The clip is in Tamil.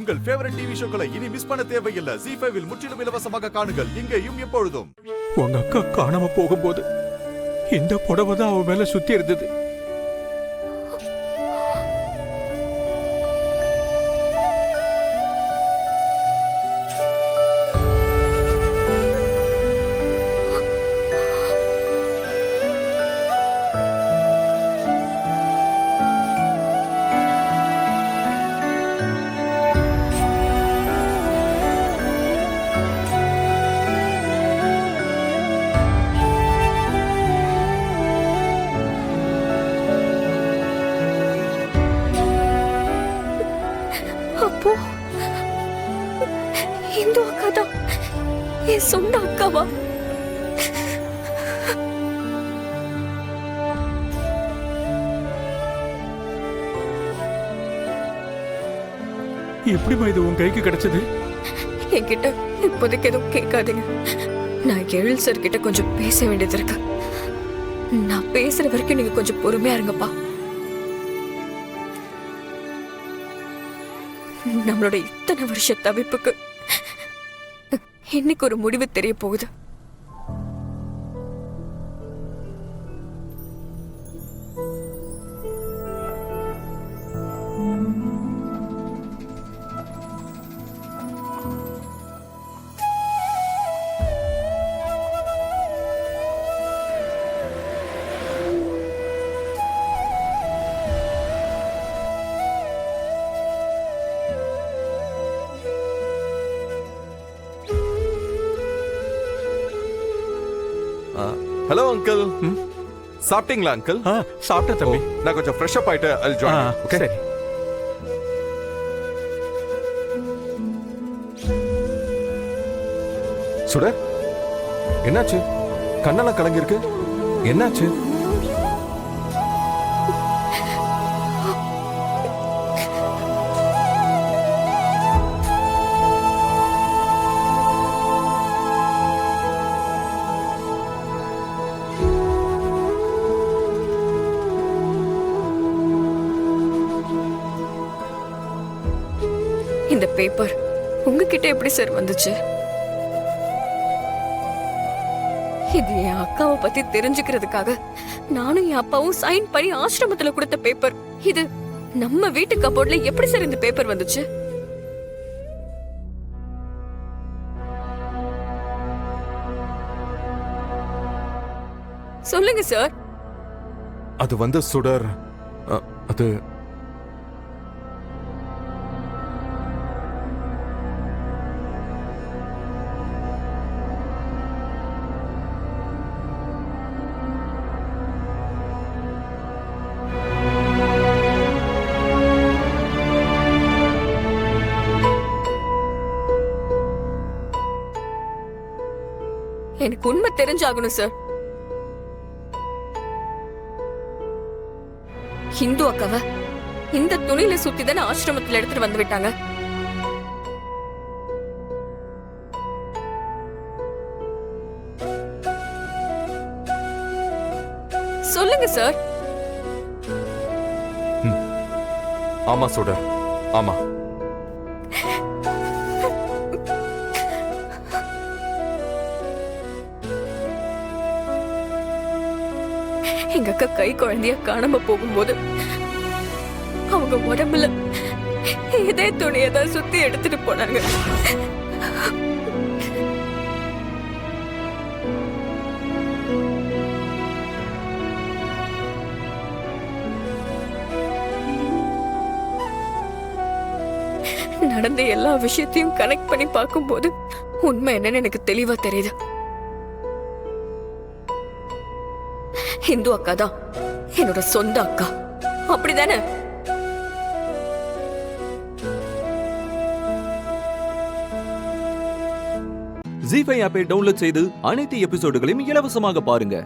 உங்கள் ஃபேவரட் டிவி ஷோக்களை இனி மிஸ் பண்ண தேவையில்லை. ZEE5 இல் முற்றிலும் இலவசமாக காணுங்கள், இங்கேயும் எப்பொழுதும். உங்க அக்கா காணாம போகும்போது இந்த புடவை தான் அவ மேல சுத்தி இருந்தது. அப்போ இந்து அக்கா தான் என் சொந்த அக்காவா? எப்படிமா இது உன் கைக்கு கிடைச்சது? என்கிட்ட இப்போதைக்கு எதுவும் கேட்காதீங்க. நான் எழில் சார் கிட்ட கொஞ்சம் பேச வேண்டியது இருக்கு. நான் பேசுற வரைக்கும் நீங்க கொஞ்சம் பொறுமையா இருங்கப்பா. நம்மளோட இத்தனை வருஷ தவிப்புக்கு இன்னைக்கு ஒரு முடிவு தெரிய போகுது. ஹலோ அங்கிள், சாப்பிட்டீங்களா அங்கிள்? சாப்பிட்ட தம்பி. நான் கொஞ்சம் ஃப்ரெஷ் அப் ஆயிட்டு I'll join you. Okay? சரி. சுடர், என்னாச்சு? கண்ணெல்லாம் கலங்கி இருக்கு, என்னாச்சு? இந்த பேப்பர் உங்ககிட்ட எப்படி சார் வந்துச்சு? இது என் அக்காவை பத்தி தெரிஞ்சுக்கிறதுக்காக நானும் என் அப்பாவும் சைன் பண்ணி ஆசிரமத்துல கொடுத்த பேப்பர். இது நம்ம வீட்டு கபோர்ட்ல எப்படி சார் இந்த பேப்பர் வந்துச்சு? சொல்லுங்க சார். அது வந்து சுடர், அது எனக்கு உண்மை தெரிஞ்சாகணும் சார். ஹிந்து அக்காவ இந்த துணியில சுத்தி தானே ஆசிரமத்துல எடுத்துட்டு வந்து விட்டாங்க. சொல்லுங்க சார். ஆமா சுடர், ஆமா. எங்க அக்கா கை குழந்தைய காணாம போகும்போது அவங்க உடம்புல இதே துணியதான் சுத்தி எடுத்துட்டு போனாங்க. நடந்த எல்லா விஷயத்தையும் கனெக்ட் பண்ணி பார்க்கும்போது உண்மை என்னன்னு எனக்கு தெளிவா தெரியுது. ஹிந்து அக்கா தான் என்னோட சொந்த அக்கா, அப்படிதானே? ZEE5 ஆப்பை டவுன்லோட் செய்து அனைத்து எபிசோடுகளையும் இலவசமாக பாருங்க.